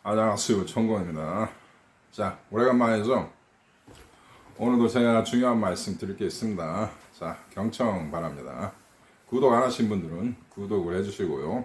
안녕하세요, 청공입니다. 자, 오래간만이죠. 오늘도 제가 중요한 말씀 드릴 게 있습니다. 자, 경청 바랍니다. 구독 안 하신 분들은 구독을 해주시고요.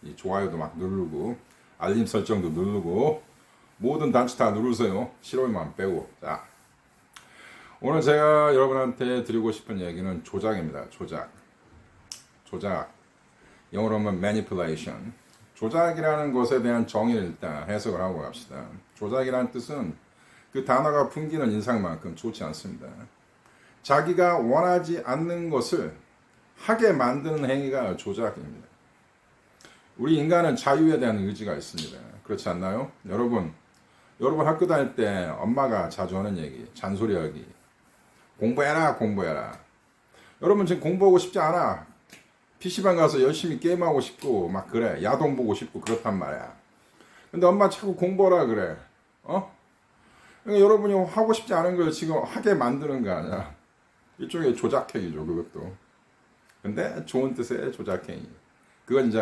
이 좋아요도 막 누르고 알림 설정도 누르고 모든 단추 다 누르세요. 싫어요만 빼고. 자, 오늘 제가 여러분한테 드리고 싶은 얘기는 조작입니다. 조작. 영어로 하면 manipulation. 조작이라는 것에 대한 정의를 일단 해석을 하고 갑시다. 조작이라는 뜻은 그 단어가 풍기는 인상만큼 좋지 않습니다. 자기가 원하지 않는 것을 하게 만드는 행위가 조작입니다. 우리 인간은 자유에 대한 의지가 있습니다. 그렇지 않나요? 여러분 학교 다닐 때 엄마가 자주 하는 얘기, 잔소리하기. 공부해라. 여러분 지금 공부하고 싶지 않아. PC방 가서 열심히 게임하고 싶고 막 그래. 야동 보고 싶고 그렇단 말이야. 근데 엄마 자꾸 공부하라 그래. 그러니까 여러분이 하고 싶지 않은 걸 지금 하게 만드는 거 아니야. 일종의 조작행위죠, 그것도. 근데 좋은 뜻의 조작행위. 그건 이제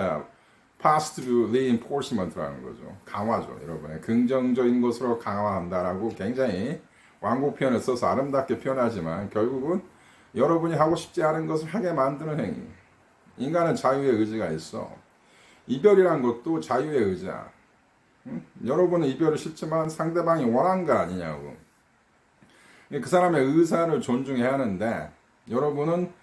positive reinforcement라는 거죠. 강화죠, 여러분의. 긍정적인 것으로 강화한다라고 굉장히 완곡 표현을 써서 아름답게 표현하지만 결국은 여러분이 하고 싶지 않은 것을 하게 만드는 행위. 인간은 자유의 의지가 있어. 이별이란 것도 자유의 의지야. 여러분은 이별이 싫지만 상대방이 원한 거 아니냐고. 그 사람의 의사를 존중해야 하는데 여러분은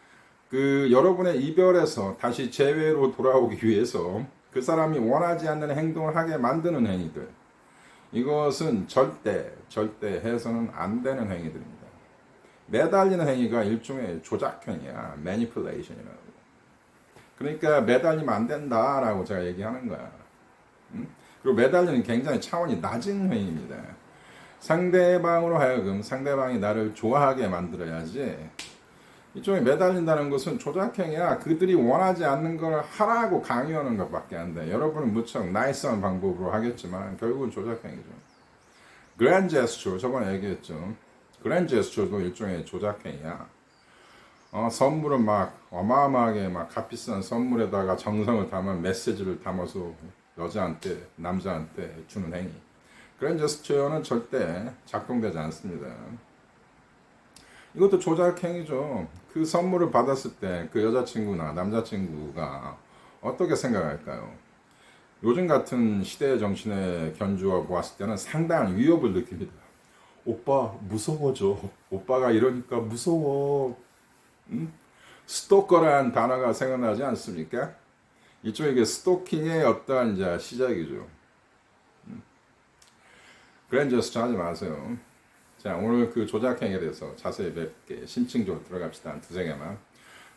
여러분의 이별에서 다시 재회로 돌아오기 위해서 그 사람이 원하지 않는 행동을 하게 만드는 행위들. 이것은 절대 해서는 안 되는 행위들입니다. 매달리는 행위가 일종의 조작행위야. manipulation이라고. 그러니까 매달리면 안 된다라고 제가 얘기하는 거야. 그리고 매달리는 굉장히 차원이 낮은 행위입니다. 상대방으로 하여금 상대방이 나를 좋아하게 만들어야지. 이쪽에 매달린다는 것은 조작행위야. 그들이 원하지 않는 걸 하라고 강요하는 것밖에 안 돼. 여러분은 무척 나이스한 방법으로 하겠지만 결국은 조작행위죠. 그랜드 제스처, 저번에 얘기했죠. 그랜드 제스처도 일종의 조작행위야. 선물은 막 어마어마하게 막 값비싼 선물에다가 정성을 담은 메시지를 담아서 여자한테, 남자한테 주는 행위. 그런 제스처는 절대 작동되지 않습니다. 이것도 조작 행위죠. 그 선물을 받았을 때 그 여자친구나 남자친구가 어떻게 생각할까요? 요즘 같은 시대의 정신에 견주어 보았을 때는 상당한 위협을 느낍니다. 오빠 무서워져. 오빠가 이러니까 무서워. 스토커라는 단어가 생각나지 않습니까? 이쪽에 스토킹의 어떠한 이제 시작이죠. 그랜저스처 하지 마세요. 자, 오늘 그 조작행위에 대해서 자세히 뵙게 심층적으로 들어갑시다. 한 두세 개만.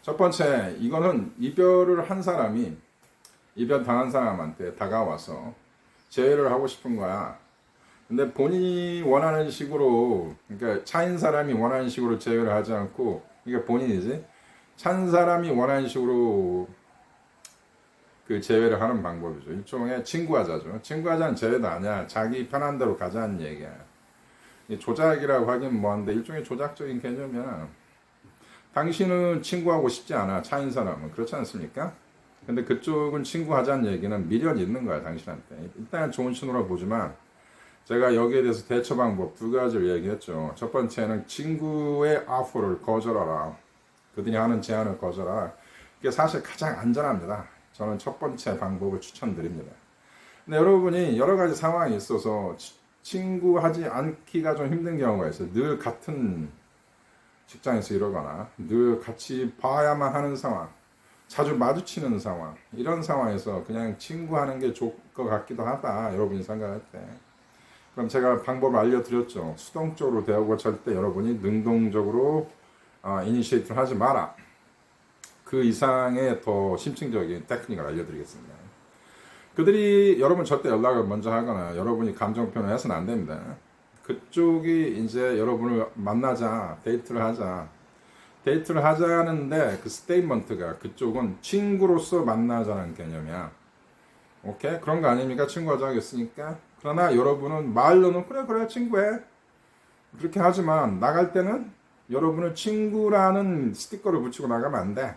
첫 번째, 이거는 이별을 한 사람이 이별 당한 사람한테 다가와서 재회를 하고 싶은 거야. 근데 본인이 원하는 식으로, 그러니까 차인 사람이 원하는 식으로 재회를 하지 않고, 이게 본인이지. 찬 사람이 원하는 식으로 그 재회를 하는 방법이죠. 일종의 친구하자죠. 친구하자는 재회도 아니야. 자기 편한 대로 가자는 얘기야. 조작이라고 하긴 뭐한데 일종의 조작적인 개념이야. 당신은 친구하고 싶지 않아. 차인 사람은. 그렇지 않습니까? 근데 그쪽은 친구하자는 얘기는 미련이 있는 거야. 당신한테. 일단 좋은 신호라 보지만 제가 여기에 대해서 대처 방법 두 가지를 얘기했죠. 첫 번째는 친구의 오퍼를 거절하라. 그들이 하는 제안을 거절하라. 이게 사실 가장 안전합니다. 저는 첫 번째 방법을 추천드립니다. 근데 여러분이 여러 가지 상황이 있어서 친구하지 않기가 좀 힘든 경우가 있어요. 늘 같은 직장에서 이러거나 늘 같이 봐야만 하는 상황, 자주 마주치는 상황, 이런 상황에서 그냥 친구하는 게 좋을 것 같기도 하다. 여러분이 생각할 때. 그럼 제가 방법을 알려드렸죠. 수동적으로 대하고 절대 여러분이 능동적으로 이니시에이트를 하지 마라. 그 이상의 더 심층적인 테크닉을 알려드리겠습니다. 그들이 여러분 절대 연락을 먼저 하거나 여러분이 감정 표현을 해서는 안 됩니다. 그쪽이 이제 여러분을 만나자, 데이트를 하자는데 그 스테이트먼트가 그쪽은 친구로서 만나자는 개념이야. 오케이? 그런 거 아닙니까? 친구하자 하겠으니까. 그러나 여러분은 말로는 그래 친구해. 그렇게 하지만 나갈 때는 여러분은 친구라는 스티커를 붙이고 나가면 안 돼.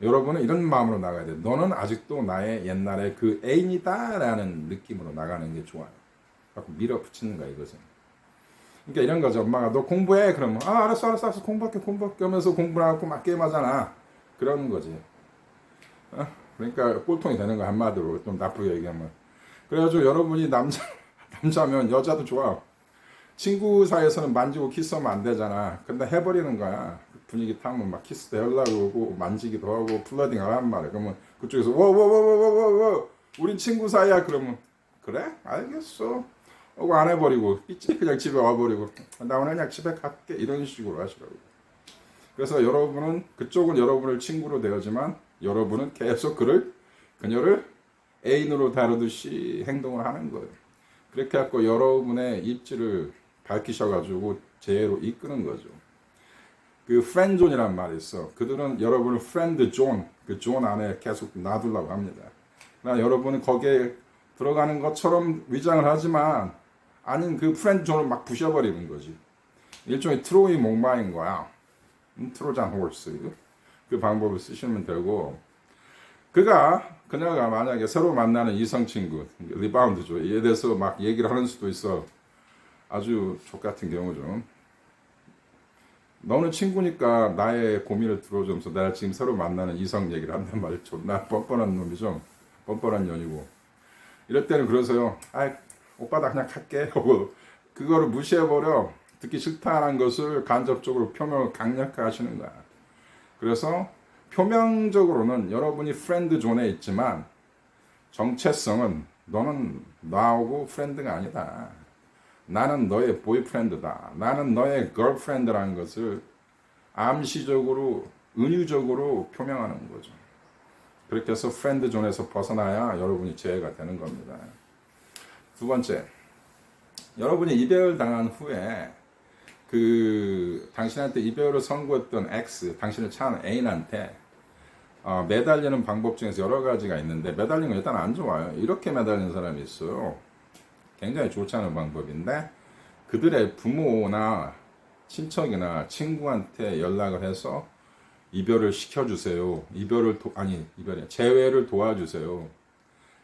여러분은 이런 마음으로 나가야 돼. 너는 아직도 나의 옛날의 그 애인이다라는 느낌으로 나가는 게 좋아요. 자꾸 밀어붙이는 거야 이것은. 그러니까 이런 거죠. 엄마가 너 공부해 그러면 알았어 공부할게 하면서 공부를 하고 막 게임하잖아. 그런 거지. 그러니까 꼴통이 되는 거 한마디로 좀 나쁘게 얘기하면. 그래가지고 여러분이 남자면 여자도 좋아. 친구 사이에서는 만지고 키스하면 안 되잖아. 근데 해버리는 거야. 분위기 타면 막 키스도 하려고 그러고 만지기도 하고 플러딩 하란 말이야. 그러면 그쪽에서 워워워워워워 우린 친구 사이야. 그러면 그래? 알겠어. 하고 안 해버리고 삐치 그냥 집에 와버리고 나 오늘 그냥 집에 갈게 이런 식으로 하시라고. 그래서 여러분은 그쪽은 여러분을 친구로 대하지만 여러분은 계속 그녀를 애인으로 다루듯이 행동을 하는 거예요. 그렇게 해서 여러분의 입지를 밝히셔가지고 재해로 이끄는 거죠. 그 프렌드존이란 말이 있어. 그들은 여러분을 프렌드존, 그 존 안에 계속 놔두려고 합니다. 그러나 여러분은 거기에 들어가는 것처럼 위장을 하지만 아닌 그 프렌드존을 막 부셔버리는 거지. 일종의 트로이 목마인 거야. 트로잔 홀스. 그 방법을 쓰시면 되고 그녀가 만약에 새로 만나는 이성 친구, 리바운드죠. 이에 대해서 막 얘기를 하는 수도 있어. 아주 족같은 경우죠. 너는 친구니까 나의 고민을 들어주면서 내가 지금 새로 만나는 이성 얘기를 한단 말이야. 존나 뻔뻔한 놈이죠. 뻔뻔한 년이고. 이럴 때는 그러세요. 오빠 나 그냥 갈게 하고 그거를 무시해버려. 듣기 싫다는 것을 간접적으로 표명을 강력하게 하시는 거야. 그래서 표면적으로는 여러분이 프렌드 존에 있지만 정체성은 너는 나하고 프렌드가 아니다. 나는 너의 보이프렌드다. 나는 너의 걸프렌드라는 것을 암시적으로 은유적으로 표명하는 거죠. 그렇게 해서 프렌드 존에서 벗어나야 여러분이 제외가 되는 겁니다. 두 번째, 여러분이 이별 당한 후에 당신한테 이별을 선고했던 X, 당신을 찾는 애인한테 매달리는 방법 중에서 여러 가지가 있는데 매달리는 건 일단 안 좋아요. 이렇게 매달리는 사람이 있어요. 굉장히 좋지 않은 방법인데 그들의 부모나 친척이나 친구한테 연락을 해서 이별을 시켜주세요. 재회를 도와주세요.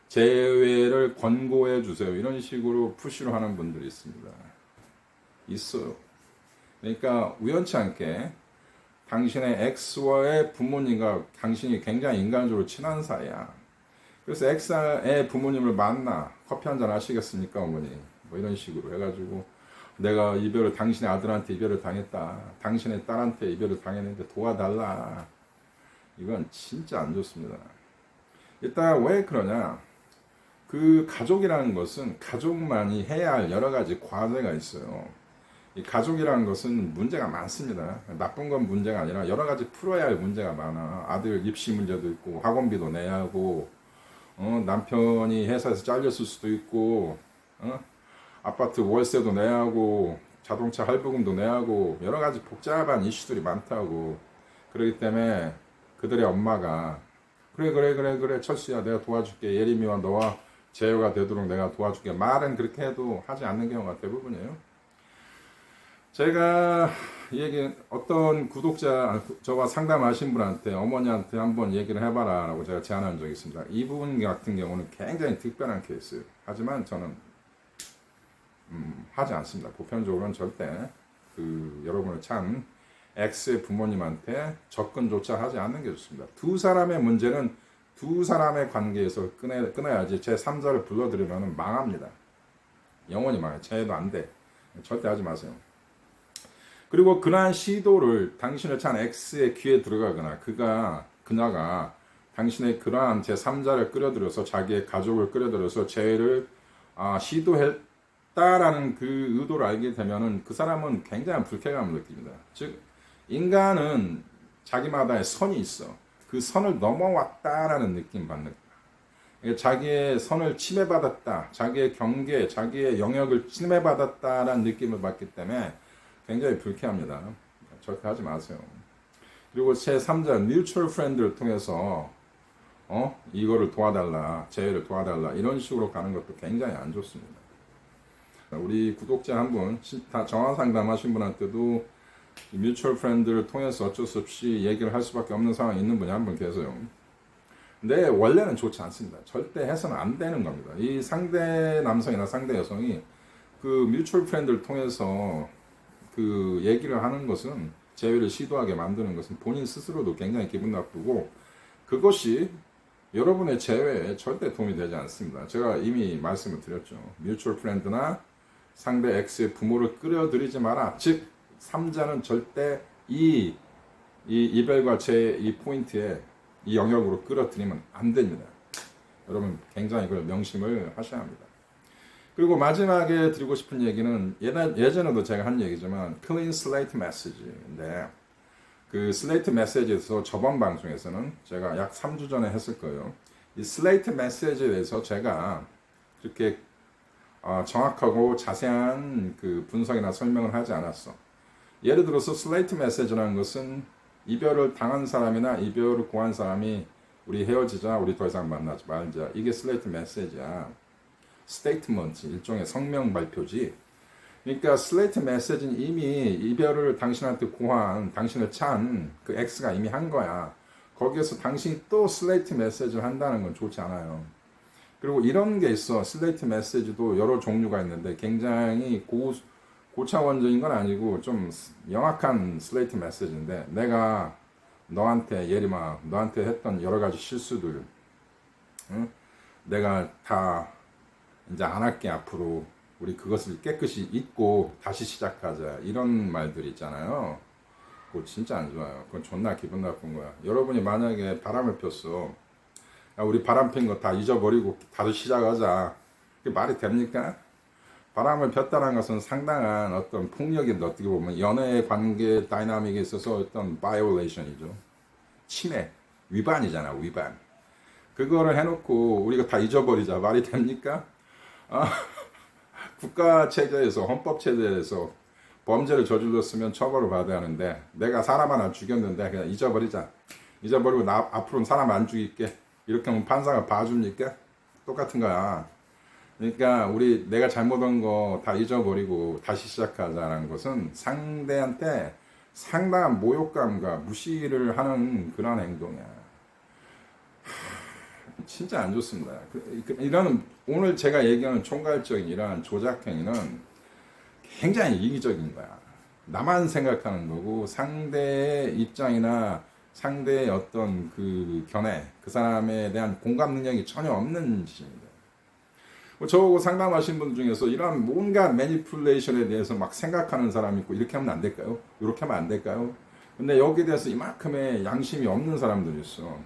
재회를 권고해 주세요. 이런 식으로 푸시로 하는 분들이 있습니다. 있어요. 그러니까 우연치 않게 당신의 X와의 부모님과 당신이 굉장히 인간적으로 친한 사이야. 그래서 X의 부모님을 만나 커피 한잔 하시겠습니까 어머니? 뭐 이런 식으로 해가지고 내가 당신의 아들한테 이별을 당했다. 당신의 딸한테 이별을 당했는데 도와달라. 이건 진짜 안 좋습니다. 일단 왜 그러냐? 그 가족이라는 것은 가족만이 해야 할 여러 가지 과제가 있어요. 이 가족이라는 것은 문제가 많습니다. 나쁜 건 문제가 아니라 여러 가지 풀어야 할 문제가 많아. 아들 입시 문제도 있고 학원비도 내야 하고 남편이 회사에서 잘렸을 수도 있고 아파트 월세도 내야 하고 자동차 할부금도 내야 하고 여러 가지 복잡한 이슈들이 많다고. 그렇기 때문에 그들의 엄마가 그래 철수야 내가 도와줄게. 예림이와 너와 재회가 되도록 내가 도와줄게. 말은 그렇게 해도 하지 않는 경우가 대부분이에요. 제가 어떤 구독자, 저와 상담하신 분한테 어머니한테 한번 얘기를 해봐라 라고 제가 제안한 적이 있습니다. 이분 같은 경우는 굉장히 특별한 케이스예요. 하지만 저는 하지 않습니다. 보편적으로는 절대 여러분을 찬 X의 부모님한테 접근조차 하지 않는 게 좋습니다. 두 사람의 문제는 두 사람의 관계에서 끊어야지 제3자를 불러들이면 망합니다. 영원히 망해요. 재해도 안 돼. 절대 하지 마세요. 그리고 그러한 시도를 당신을 찬 X의 귀에 들어가거나 그녀가 당신의 그러한 제3자를 끌어들여서 자기의 가족을 끌어들여서 재해를 시도했다라는 그 의도를 알게 되면은 그 사람은 굉장한 불쾌감을 느낍니다. 즉 인간은 자기마다의 선이 있어. 그 선을 넘어왔다라는 느낌 받는 거야. 자기의 선을 침해받았다, 자기의 경계, 자기의 영역을 침해받았다라는 느낌을 받기 때문에 굉장히 불쾌합니다. 절대 하지 마세요. 그리고 제3자, mutual friend를 통해서 이거를 도와달라, 재해를 도와달라 이런 식으로 가는 것도 굉장히 안 좋습니다. 우리 구독자 한 분, 정화 상담하신 분한테도 뮤추얼 프렌드를 통해서 어쩔 수 없이 얘기를 할 수밖에 없는 상황이 있는 분이 한 분 계세요. 근데 원래는 좋지 않습니다. 절대 해서는 안 되는 겁니다. 이 상대 남성이나 상대 여성이 그 뮤추얼 프렌드를 통해서 그 얘기를 하는 것은 재회를 시도하게 만드는 것은 본인 스스로도 굉장히 기분 나쁘고 그것이 여러분의 재회에 절대 도움이 되지 않습니다. 제가 이미 말씀을 드렸죠. 뮤추얼 프렌드나 상대 X의 부모를 끌어들이지 마라. 즉 3자는 절대 이 이별과 재회 이 포인트에 이 영역으로 끌어들이면 안 됩니다. 여러분 굉장히 그걸 명심을 하셔야 합니다. 그리고 마지막에 드리고 싶은 얘기는 예전에도 제가 한 얘기지만 클린 슬레이트 메시지인데 그 슬레이트 메시지에서 저번 방송에서는 제가 약 3주 전에 했을 거예요. 이 슬레이트 메시지에 대해서 제가 그렇게 정확하고 자세한 그 분석이나 설명을 하지 않았어. 예를 들어서 슬레이트 메시지라는 것은 이별을 당한 사람이나 이별을 구한 사람이 우리 헤어지자, 우리 더 이상 만나지 말자. 이게 슬레이트 메시지야. 스테이트먼트, 일종의 성명 발표지. 그러니까 슬레이트 메시지는 이미 이별을 당신한테 구한, 당신을 찬 그 X가 이미 한 거야. 거기에서 당신이 또 슬레이트 메시지를 한다는 건 좋지 않아요. 그리고 이런 게 있어. 슬레이트 메시지도 여러 종류가 있는데 굉장히 고차원적인 건 아니고 좀 영악한 슬레이트 메시지인데 내가 너한테 예림아 너한테 했던 여러 가지 실수들 응? 내가 다 이제 안 할게 앞으로 우리 그것을 깨끗이 잊고 다시 시작하자 이런 말들 있잖아요. 그거 진짜 안 좋아요. 그건 존나 기분 나쁜 거야. 여러분이 만약에 바람을 폈어. 야, 우리 바람 핀 거 다 잊어버리고 다시 시작하자. 그게 말이 됩니까? 바람을 폈다는 것은 상당한 어떤 폭력인데 어떻게 보면 연애 관계 다이나믹에 있어서 어떤 바이올레이션이죠. 침해, 위반이잖아, 위반. 그거를 해놓고 우리가 다 잊어버리자 말이 됩니까? 국가 체제에서 헌법 체제에서 범죄를 저질렀으면 처벌을 받아야 하는데 내가 사람 하나 죽였는데 그냥 잊어버리자. 잊어버리고 나 앞으로는 사람 안 죽일게. 이렇게 하면 판사가 봐줍니까? 똑같은 거야. 그러니까 내가 잘못한 거 다 잊어버리고 다시 시작하자는 것은 상대한테 상당한 모욕감과 무시를 하는 그런 행동이야. 진짜 안 좋습니다. 이런 오늘 제가 얘기하는 총괄적인 이러한 조작행위는 굉장히 이기적인 거야. 나만 생각하는 거고 상대의 입장이나 상대의 어떤 그 견해, 그 사람에 대한 공감 능력이 전혀 없는 짓입니다. 저하고 상담하신 분 중에서 이런 뭔가 매니플레이션에 대해서 막 생각하는 사람이 있고 이렇게 하면 안 될까요? 이렇게 하면 안 될까요? 근데 여기에 대해서 이만큼의 양심이 없는 사람들이 있어.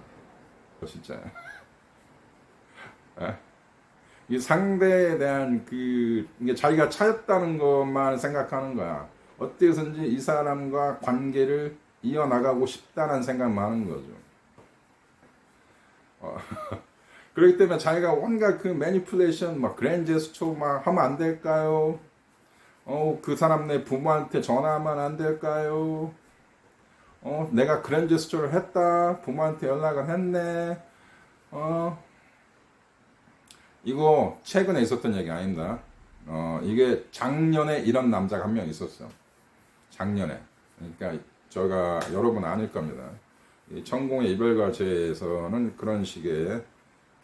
진짜. 이 상대에 대한 이게 자기가 차였다는 것만 생각하는 거야. 어떻게든지 이 사람과 관계를 이어나가고 싶다는 생각만 하는 거죠. 그렇기 때문에 자기가 온갖 그 매니플레이션, 막 그랜 제스처 막 하면 안 될까요? 그 사람 내 부모한테 전화하면 안 될까요? 내가 그랜 제스처를 했다. 부모한테 연락을 했네. 이거 최근에 있었던 얘기 아닙니다. 이게 작년에 이런 남자가 한 명 있었어. 작년에. 그러니까 제가 여러분 아닐 겁니다. 이 천공의 이별과제에서는 그런 식의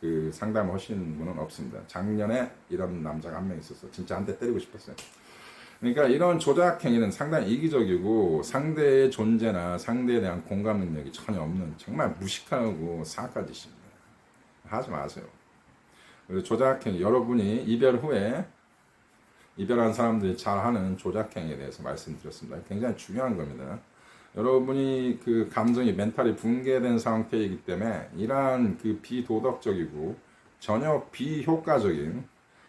그 상담을 하신 분은 없습니다. 작년에 이런 남자가 한 명 있었어. 진짜 한 대 때리고 싶었어요. 그러니까 이런 조작 행위는 상당히 이기적이고 상대의 존재나 상대에 대한 공감 능력이 전혀 없는 정말 무식하고 사악한 짓입니다. 하지 마세요. 그리고 조작 행위, 여러분이 이별 후에 이별한 사람들이 잘하는 조작 행위에 대해서 말씀드렸습니다. 굉장히 중요한 겁니다. 여러분이 그 감정이 멘탈이 붕괴된 상태이기 때문에 이러한 그 비도덕적이고 전혀 비효과적인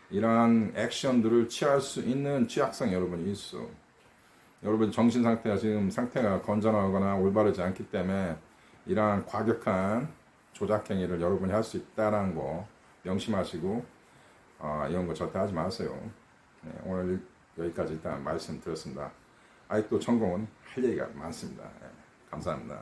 이러한 액션들을 취할 수 있는 취약성이 여러분이 있어. 여러분 정신 상태가 지금 상태가 건전하거나 올바르지 않기 때문에 이러한 과격한 조작 행위를 여러분이 할 수 있다는 거 명심하시고 이런 거 절대 하지 마세요. 네, 오늘 여기까지 일단 말씀드렸습니다. 아직도 천공은 할 얘기가 많습니다. 네, 감사합니다.